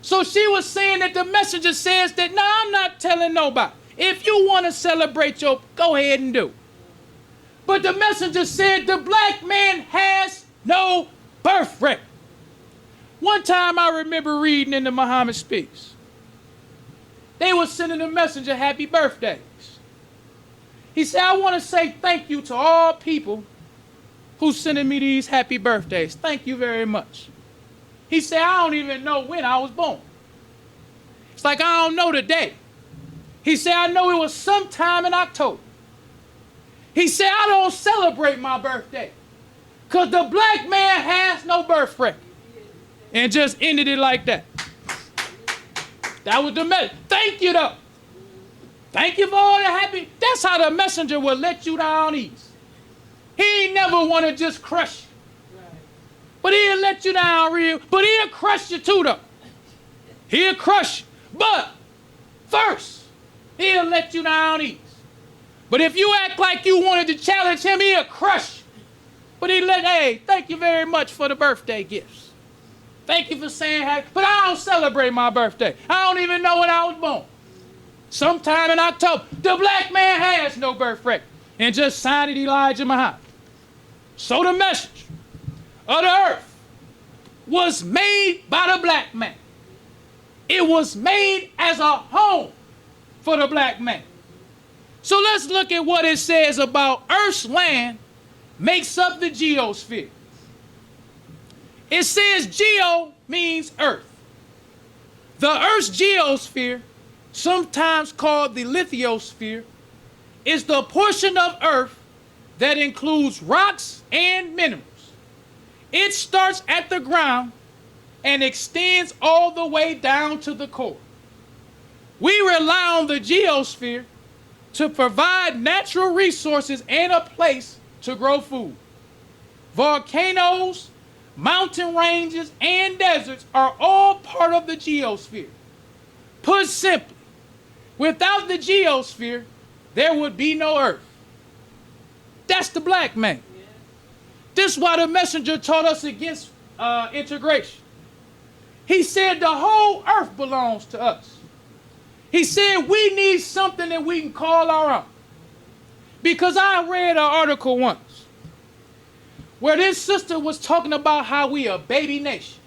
So she was saying that the messenger says that, no, I'm not telling nobody. If you want to celebrate go ahead and do. But the messenger said the black man has no birth record. One time I remember reading in the Muhammad Speaks, they were sending a messenger happy birthdays. He said, I want to say thank you to all people who's sending me these happy birthdays. Thank you very much. He said, I don't even know when I was born. It's like I don't know the day. He said, I know it was sometime in October. He said, I don't celebrate my birthday because the black man has no birth record. And just ended it like that. That was the message. Thank you, though. Thank you for all the happy. That's how the messenger will let you down easy. He ain't never want to just crush you. Right. But he'll let you down real. But he'll crush you too, though. He'll crush you. But first, he'll let you down easy. But if you act like you wanted to challenge him, he'll crush you. But hey, thank you very much for the birthday gifts. Thank you for saying happy. But I don't celebrate my birthday. I don't even know when I was born. Sometime in October. The black man has no birth record. And just signed it Elijah Muhammad. So the message of the earth was made by the black man. It was made as a home for the black man. So let's look at what it says about Earth's land makes up the geosphere. It says geo means earth. The Earth's geosphere, sometimes called the lithosphere, is the portion of Earth that includes rocks and minerals. It starts at the ground and extends all the way down to the core. We rely on the geosphere to provide natural resources and a place to grow food. Volcanoes, mountain ranges, and deserts are all part of the geosphere. Put simply, without the geosphere, there would be no earth. That's the black man. Yeah. This is why the messenger taught us against integration. He said the whole earth belongs to us. He said we need something that we can call our own. Because I read an article once where this sister was talking about how we a baby nation.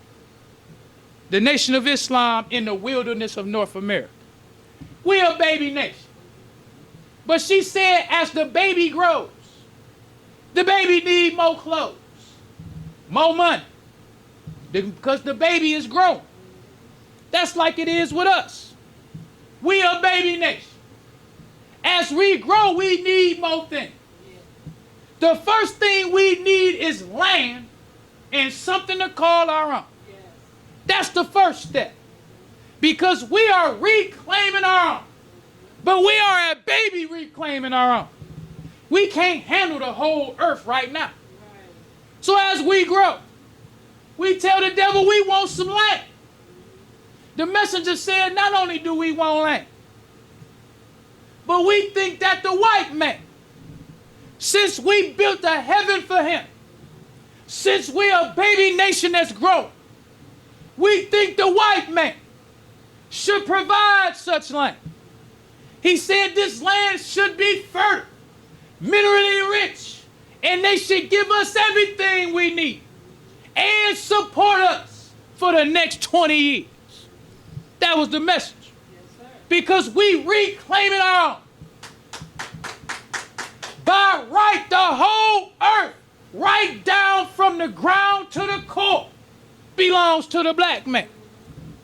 The nation of Islam in the wilderness of North America. We a baby nation. But she said as the baby grows, the baby need more clothes, more money, because the baby is growing. That's like it is with us. We a baby nation. As we grow, we need more things. The first thing we need is land and something to call our own. Yes. That's the first step. Because we are reclaiming our own. But we are a baby reclaiming our own. We can't handle the whole earth right now. Right. So as we grow, we tell the devil we want some land. The messenger said not only do we want land, but we think that the white man, since we built a heaven for him, since we're a baby nation that's growing, we think the white man should provide such land. He said this land should be fertile, minerally rich, and they should give us everything we need and support us for the next 20 years. That was the message. Yes, sir. Because we reclaiming our own. By right, the whole earth, right down from the ground to the core, belongs to the black man.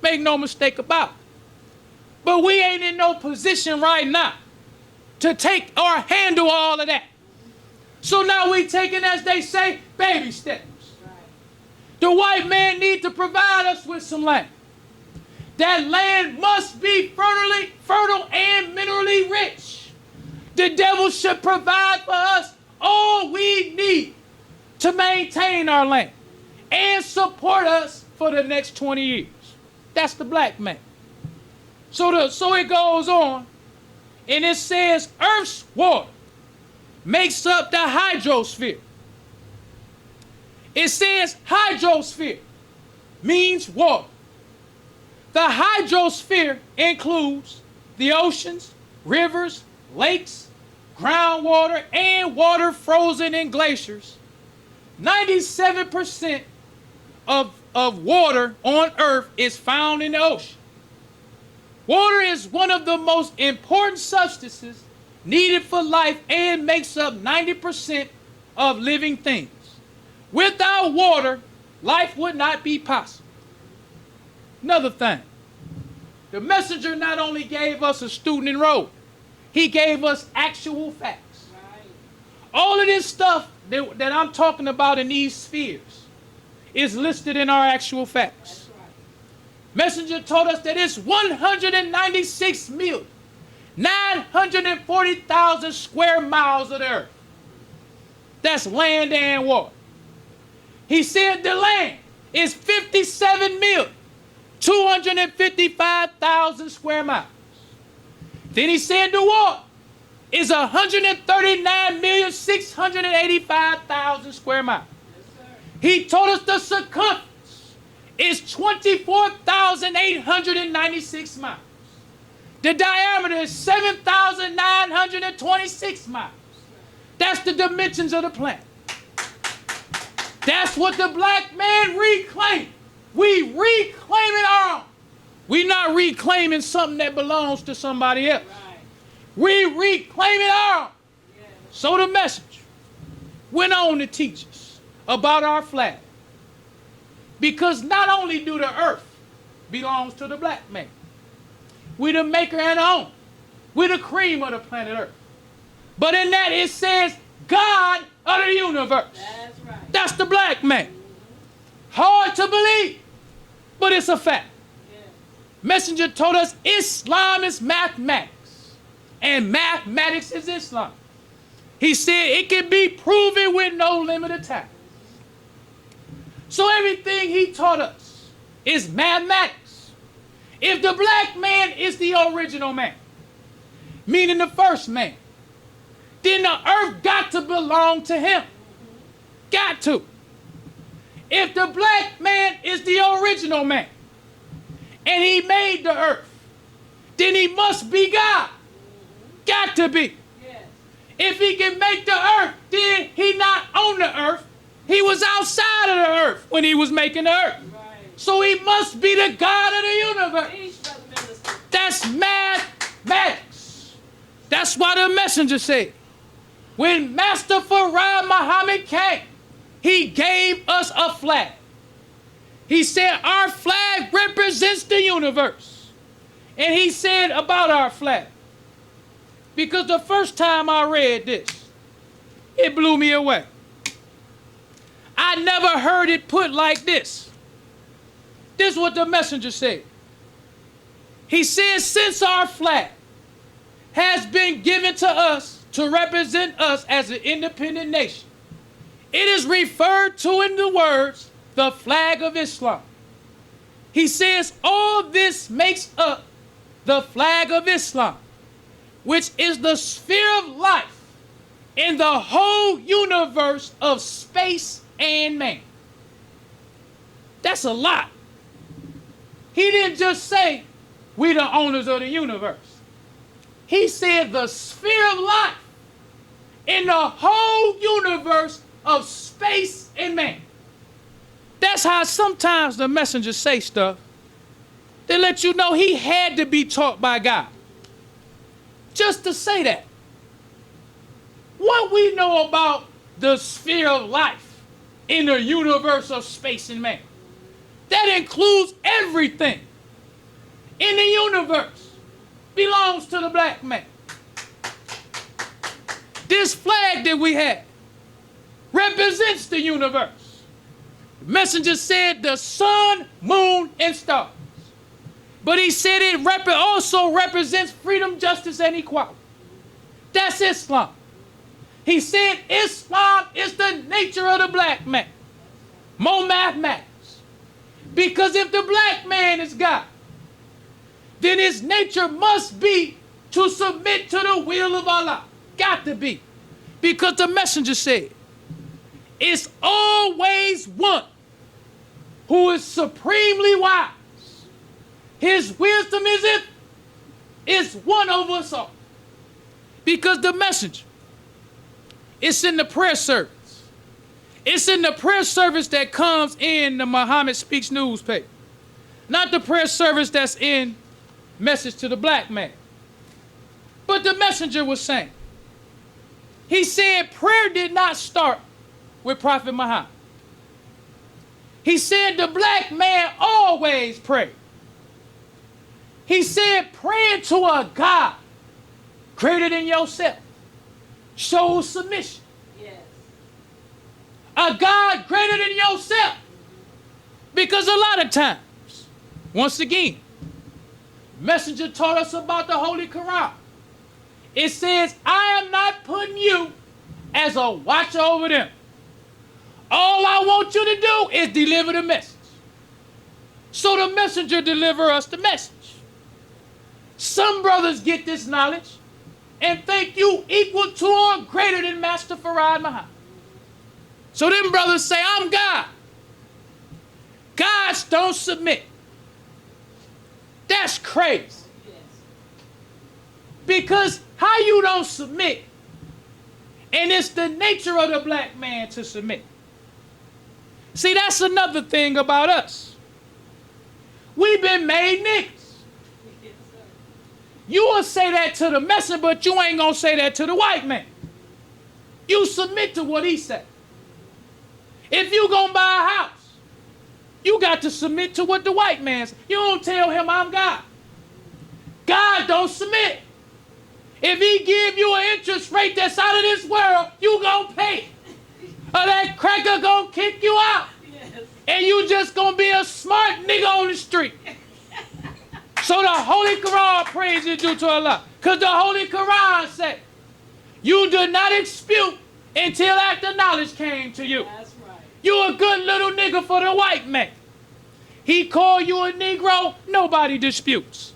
Make no mistake about it. But we ain't in no position right now to take or handle all of that. So now we taking, as they say, baby steps. Right. The white man need to provide us with some land. That land must be fertile and minerally rich. The devil should provide for us all we need to maintain our land and support us for the next 20 years. That's the black man. So it goes on, and it says Earth's water makes up the hydrosphere. It says hydrosphere means water. The hydrosphere includes the oceans, rivers, lakes, groundwater, and water frozen in glaciers. 97% of of water on earth is found in the ocean. Water is one of the most important substances needed for life and makes up 90% of living things. Without water, life would not be possible. Another thing, the messenger not only gave us a student enrollment, he gave us actual facts. All of this stuff that I'm talking about in these spheres is listed in our actual facts. Messenger told us that it's 196,940,000 square miles of the earth. That's land and water. He said the land is 57,255,000 square miles. Then he said the water is 139,685,000 square miles. He told us the circumference is 24,896 miles. The diameter is 7,926 miles. That's the dimensions of the planet. That's what the black man reclaimed. We reclaim it our own. We're not reclaiming something that belongs to somebody else. We reclaim it our own. So the messenger went on to teach us about our flag. Because not only do the earth belongs to the black man, we the maker and the owner. We the cream of the planet earth. But in that it says God of the universe. That's right. That's the black man. Hard to believe, but it's a fact. Messenger told us Islam is mathematics, and mathematics is Islam. He said it can be proven with no limit of time. So everything he taught us is mathematics. If the black man is the original man, meaning the first man, then the earth got to belong to him. Got to. If the black man is the original man, and he made the earth, then he must be God. Got to be. Yes. If he can make the earth, then he not on the earth. He was outside of the earth when he was making the earth. Right. So he must be the God of the universe. Teach, Brother Minister. That's mathematics. That's why the messenger said, when Master Farah Muhammad came, he gave us a flag. He said our flag represents the universe. And he said about our flag, because the first time I read this, it blew me away. I never heard it put like this. This is what the messenger said. He said, since our flag has been given to us to represent us as an independent nation, it is referred to in the words, the flag of Islam. He says, all this makes up the flag of Islam, which is the sphere of life in the whole universe of space and man. That's a lot. He didn't just say, we the owners of the universe. He said the sphere of life in the whole universe of space and man. That's how sometimes the messengers say stuff. They let you know he had to be taught by God. Just to say that. What we know about the sphere of life in the universe of space and man, that includes everything in the universe belongs to the black man. This flag that we have represents the universe. The messenger said the sun, moon, and stars. But he said it also represents freedom, justice, and equality. That's Islam. He said Islam is the nature of the black man. More mathematics. Because if the black man is God, then his nature must be to submit to the will of Allah. Got to be. Because the messenger said, it's always one who is supremely wise. His wisdom is one over us all. Because the messenger, it's in the prayer service. It's in the prayer service that comes in the Muhammad Speaks newspaper. Not the prayer service that's in Message to the Black Man. But the messenger was saying, he said prayer did not start with Prophet Muhammad. He said the black man always prayed. He said praying to a God greater than yourself shows submission. Yes. A God greater than yourself. Because a lot of times, once again, Messenger taught us about the Holy Quran. It says, I am not putting you as a watcher over them. All I want you to do is deliver the message. So the messenger deliver us the message. Some brothers get this knowledge and think you equal to or greater than Master Farad Muhammad. So them brothers say, I'm God. Gods don't submit. That's crazy. Yes. Because how you don't submit, and it's the nature of the black man to submit. See, that's another thing about us. We've been made niggas. Yes, sir. You will say that to the messenger, but you ain't gonna say that to the white man. You submit to what he said. If you gonna buy a house, you got to submit to what the white man says. You don't tell him I'm God. God don't submit. If he give you an interest rate that's out of this world, you gonna pay. Or that cracker gonna kick you out. Yes. And you just gonna be a smart nigga on the street. So the Holy Quran praise is due to Allah. Because the Holy Quran said, you do not dispute until after knowledge came to you. That's right. You a good little nigga for the white man. He call you a Negro, nobody disputes.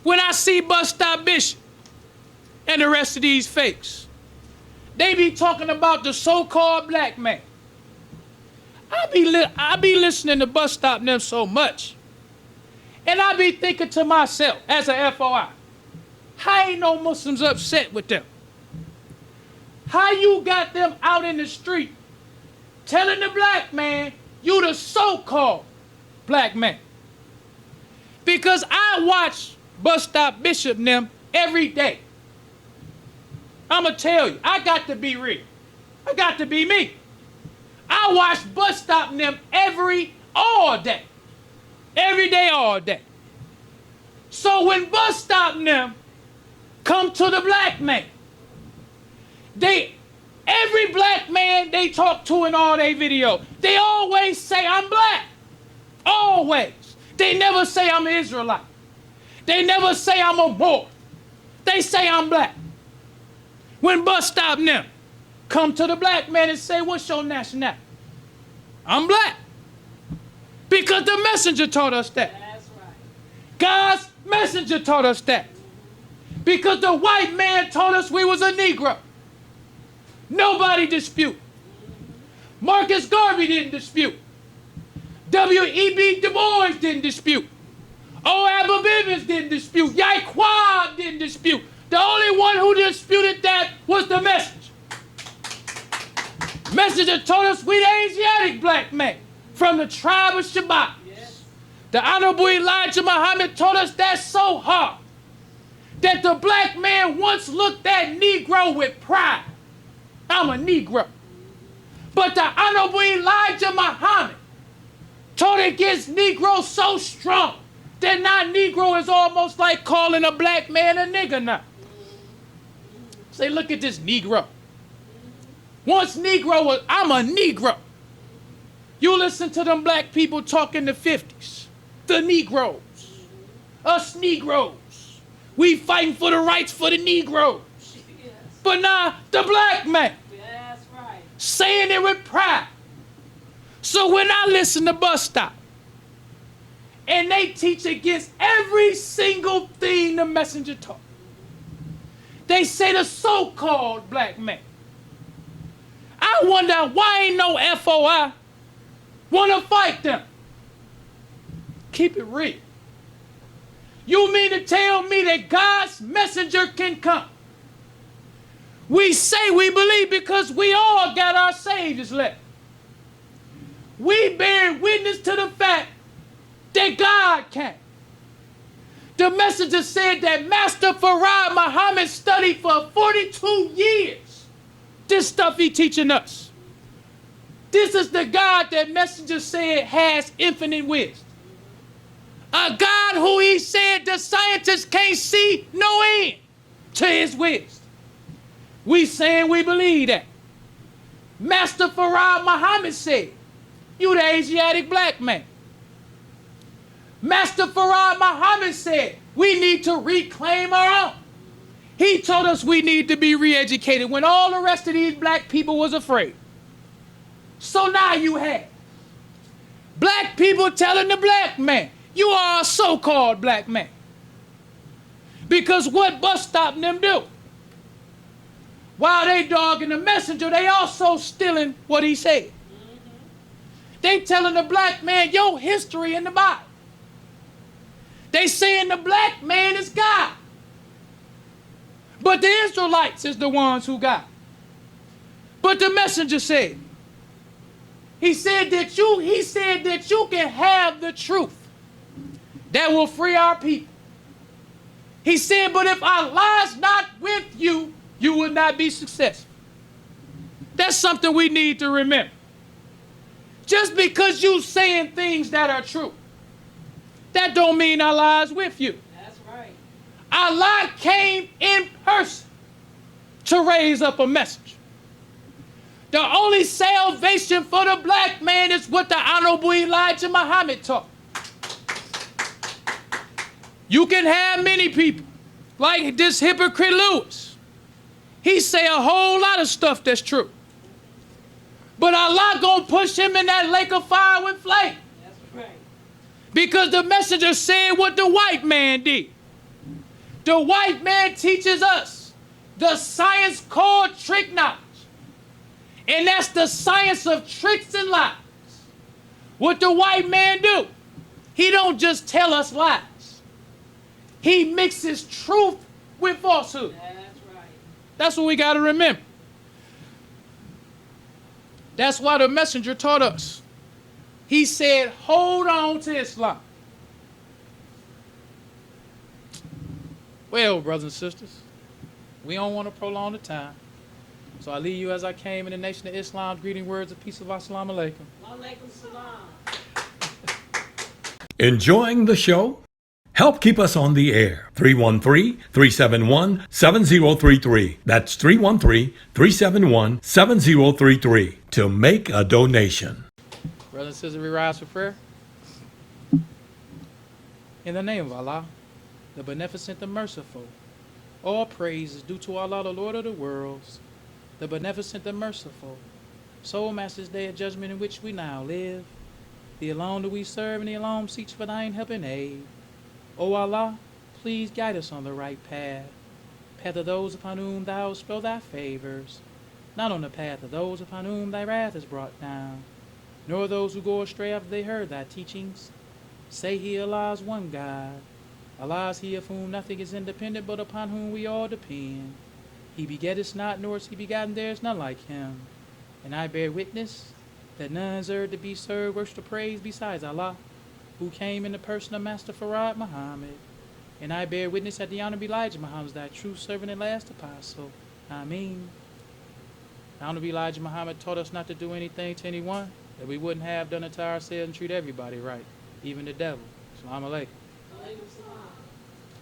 When I see Bus Stop Bishop and the rest of these fakes, they be talking about the so-called black man. I be listening to Bus Stop and them so much. And I be thinking to myself, as a FOI, how ain't no Muslims upset with them? How you got them out in the street telling the black man, you the so-called black man? Because I watch Bus Stop Bishop and them every day. I'ma tell you, I got to be real. I got to be me. I watch Bus Stop and them all day. Every day, all day. So when Bus Stop and them come to the black man, every black man they talk to in all their videos, they always say, I'm black. Always. They never say I'm an Israelite. They never say I'm a Moor. They say I'm black. When Bus Stop and them come to the black man and say, what's your nationality? I'm black. Because the messenger taught us that. That's right. God's messenger taught us that. Because the white man taught us we was a Negro. Nobody dispute. Marcus Garvey didn't dispute. W.E.B. Du Bois didn't dispute. O. Abba Bivens didn't dispute. Yaquab didn't dispute. The only one who disputed that was the messenger. Messenger told us we the Asiatic black man from the tribe of Shabazz. Yes. The Honorable Elijah Muhammad told us that's so hard that the black man once looked at Negro with pride. I'm a Negro. But the Honorable Elijah Muhammad taught against Negro so strong that now Negro is almost like calling a black man a nigger now. Say, look at this Negro. Once Negro was, I'm a Negro. You listen to them black people talk in the 50s. The Negroes. Us Negroes. We fighting for the rights for the Negroes. Yes. But now, the black man. That's right. Saying it with pride. So when I listen to Bus Stop, and they teach against every single thing the messenger taught, they say the so-called black man. I wonder why ain't no FOI want to fight them. Keep it real. You mean to tell me that God's messenger can come We say we believe because we all got our saviors left. We bear witness to the fact that God came. The messenger said that Master Farad Muhammad studied for 42 years. This stuff he teaching us. This is the God that messenger said has infinite wisdom. A God who he said the scientists can't see no end to his wisdom. We saying we believe that. Master Farad Muhammad said, you the Asiatic black man. Master Farad Muhammad said, we need to reclaim our own. He told us we need to be re-educated when all the rest of these black people was afraid. So now you have black people telling the black man, you are a so-called black man. Because what bus stop them do? While they dogging the messenger, they also stealing what he said. They telling the black man your history in the Bible. They saying the black man is God. But the Israelites is the ones who got. But the messenger said, he said that you can have the truth that will free our people. He said, but if Allah's not with you, you will not be successful. That's something we need to remember. Just because you saying things that are true, that don't mean Allah is with you. That's right. Allah came in person to raise up a messenger. The only salvation for the black man is what the Honorable Elijah Muhammad taught. You can have many people, like this hypocrite Lewis. He say a whole lot of stuff that's true. But Allah gonna push him in that lake of fire with flame. That's right. Because the messenger said what the white man did. The white man teaches us the science called trick knowledge. And that's the science of tricks and lies. What the white man do? He don't just tell us lies. He mixes truth with falsehood. That's right. That's what we got to remember. That's why the messenger taught us. He said, hold on to Islam. Well, brothers and sisters, we don't want to prolong the time. So I leave you as I came in the nation of Islam, greeting words of peace of Assalamu alaikum. Walaikum salam. Enjoying the show? Help keep us on the air. 313-371-7033. That's 313-371-7033 to make a donation. Brothers and sisters, we rise for prayer. In the name of Allah, the beneficent, the merciful, all praise is due to Allah, the Lord of the worlds, the beneficent, the merciful, Soul Master's Day of Judgment in which we now live. The alone do we serve, and the alone seeks for thine help and aid. O Allah, please guide us on the right path, path of those upon whom thou bestow thy favors, not on the path of those upon whom thy wrath is brought down, nor those who go astray after they heard thy teachings. Say he, Allah is one God. Allah is he of whom nothing is independent, but upon whom we all depend. He begetteth not, nor is he begotten, there is none like him. And I bear witness that none is to be served, worship or praise besides Allah, who came in the person of Master Farad Muhammad. And I bear witness that the Honorable Elijah Muhammad is thy true servant and last apostle. Ameen. The Honorable Elijah Muhammad taught us not to do anything to anyone that we wouldn't have done it to ourselves, and treat everybody right, even the devil. Assalamu alaikum. Walaikum salam.